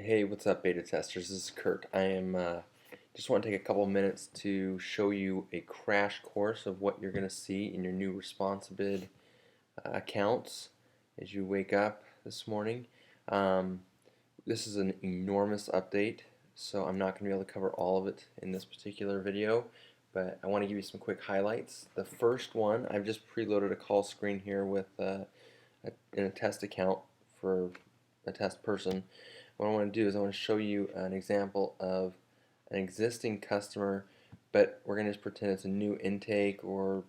Hey, what's up, beta testers? This is Kurt. I am just want to take a couple minutes to show you a crash course of what you're going to see in your new Responsibid accounts as you wake up this morning. Um, this is an enormous update, so I'm not going to be able to cover all of it in this particular video, but I want to give you some quick highlights. The first one, I've just preloaded a call screen here with in a test account for a test person. What I want to do is I want to show you an example of an existing customer, but we're going to just pretend it's a new intake, or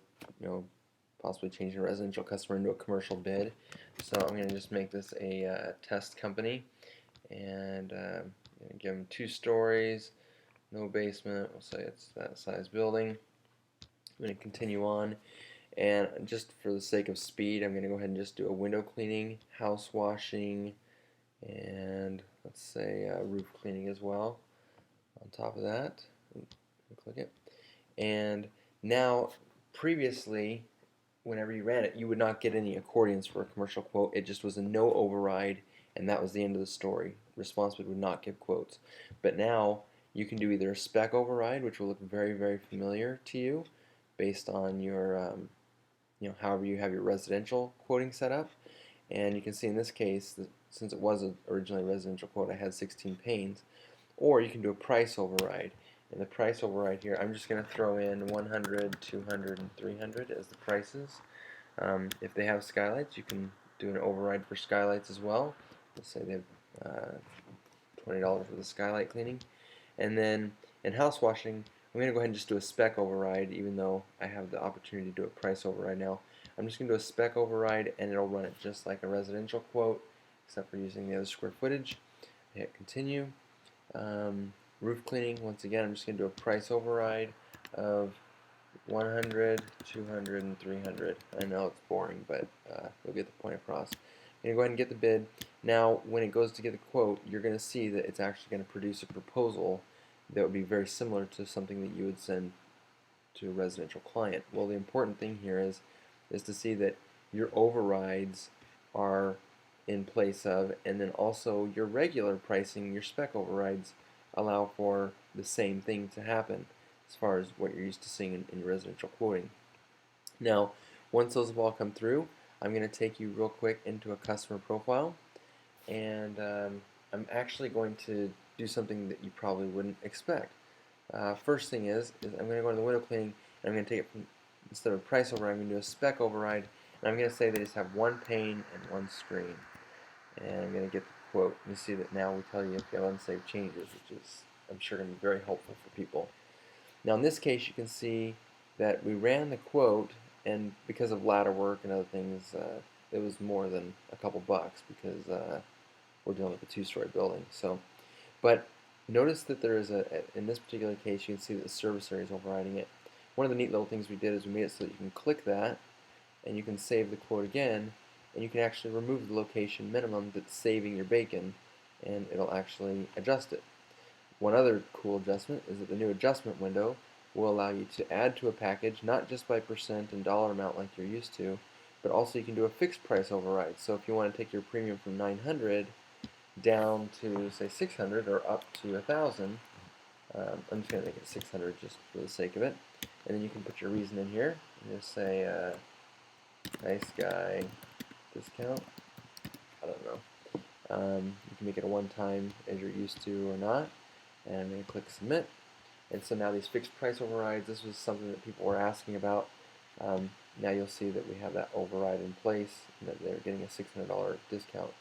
possibly changing a residential customer into a commercial bid. So I'm going to just make this a test company, and give them 2 stories, no basement. We'll say it's that size building. I'm going to continue on, and just for the sake of speed, I'm going to go ahead and just do a window cleaning, house washing, and let's say roof cleaning as well on top of that. Click it. And now, previously, whenever you ran it, you would not get any accordions for a commercial quote. It just was a no override, and that was the end of the story. Responsibid would not give quotes. But now, you can do either a spec override, which will look very, very familiar to you based on your, however you have your residential quoting set up. And you can see in this case, since it was originally a residential quote, I had 16 panes. Or you can do a price override. And the price override here, I'm just going to throw in 100, 200, and 300 as the prices. If they have skylights, you can do an override for skylights as well. Let's say they have $20 for the skylight cleaning. And then in house washing, I'm going to go ahead and just do a spec override, even though I have the opportunity to do a price override now. I'm just going to do a spec override, and it'll run it just like a residential quote, except for using the other square footage. Hit continue. Roof cleaning, once again, I'm just going to do a price override of 100, 200, and 300. I know it's boring, but you'll get the point across. I'm going to go ahead and get the bid. Now, when it goes to get the quote, you're going to see that it's actually going to produce a proposal that would be very similar to something that you would send to a residential client. Well, the important thing here is to see that your overrides are in place of, and then also your regular pricing, your spec overrides, allow for the same thing to happen as far as what you're used to seeing in residential quoting. Now, once those have all come through, I'm going to take you real quick into a customer profile, and I'm actually going to do something that you probably wouldn't expect. First thing is I'm going to go to the window cleaning, and I'm going to take it from, instead of a price override, I'm going to do a spec override, and I'm going to say they just have 1 pane and 1 screen. And I'm going to get the quote. You see that now we tell you if you have unsaved changes, which is, I'm sure, going to be very helpful for people. Now in this case, you can see that we ran the quote, and because of ladder work and other things, it was more than a couple bucks, because we're dealing with a 2-story building. So, but notice that there is in this particular case, you can see that the service area is overriding it. One of the neat little things we did is we made it so that you can click that, and you can save the quote again, and you can actually remove the location minimum that's saving your bacon, and it'll actually adjust it. One other cool adjustment is that the new adjustment window will allow you to add to a package, not just by percent and dollar amount like you're used to, but also you can do a fixed price override. So if you want to take your premium from 900 down to, say, 600, or up to 1,000, I'm just going to make it 600 just for the sake of it, and then you can put your reason in here, and just say nice guy discount. I don't know. You can make it a one-time as you're used to or not, and I'm going to click submit. And so now these fixed price overrides, this was something that people were asking about. Now you'll see that we have that override in place, and that they're getting a $600 discount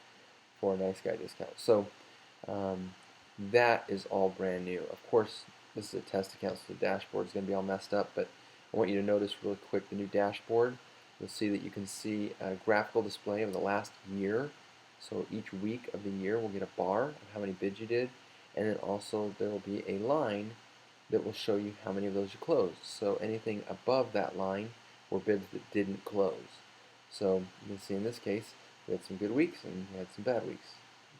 for a nice guy discount. So that is all brand new. Of course, this is a test account, so the dashboard is going to be all messed up, but I want you to notice really quick the new dashboard. You'll see that you can see a graphical display of the last year. So each week of the year we'll get a bar of how many bids you did, and then also there will be a line that will show you how many of those you closed. So anything above that line were bids that didn't close. So you can see in this case we had some good weeks and we had some bad weeks.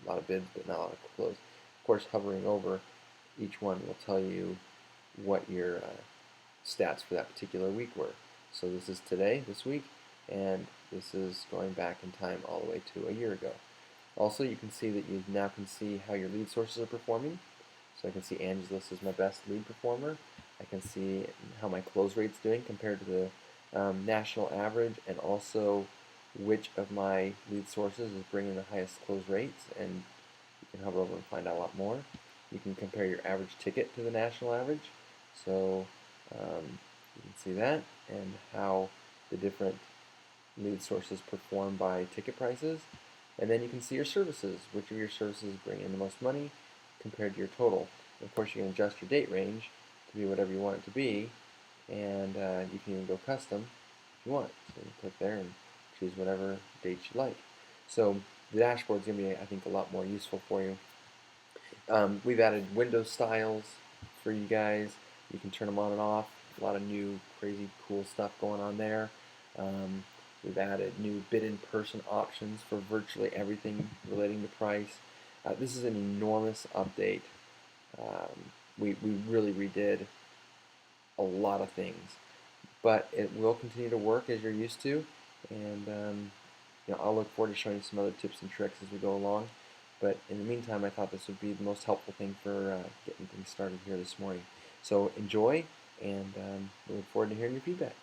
A lot of bids, but not a lot of close. Of course, hovering over each one will tell you what your stats for that particular week were. So this is today, this week, and this is going back in time all the way to a year ago. Also, you can see that you now can see how your lead sources are performing. So I can see Angelus is my best lead performer. I can see how my close rate's doing compared to the national average, and also which of my lead sources is bringing the highest close rates, and you can hover over and find out a lot more. You can compare your average ticket to the national average, so you can see that, and how the different lead sources perform by ticket prices. And then you can see your services, which of your services bring in the most money compared to your total. And of course, you can adjust your date range to be whatever you want it to be, and you can even go custom if you want. So you click there and choose whatever dates you like. So the dashboard is going to be, I think, a lot more useful for you. We've added window styles for you guys. You can turn them on and off. A lot of new, crazy, cool stuff going on there. We've added new bid-in-person options for virtually everything relating to price. This is an enormous update. We really redid a lot of things, but it will continue to work as you're used to, and I'll look forward to showing you some other tips and tricks as we go along. But in the meantime, I thought this would be the most helpful thing for getting things started here this morning. So enjoy, and we look forward to hearing your feedback.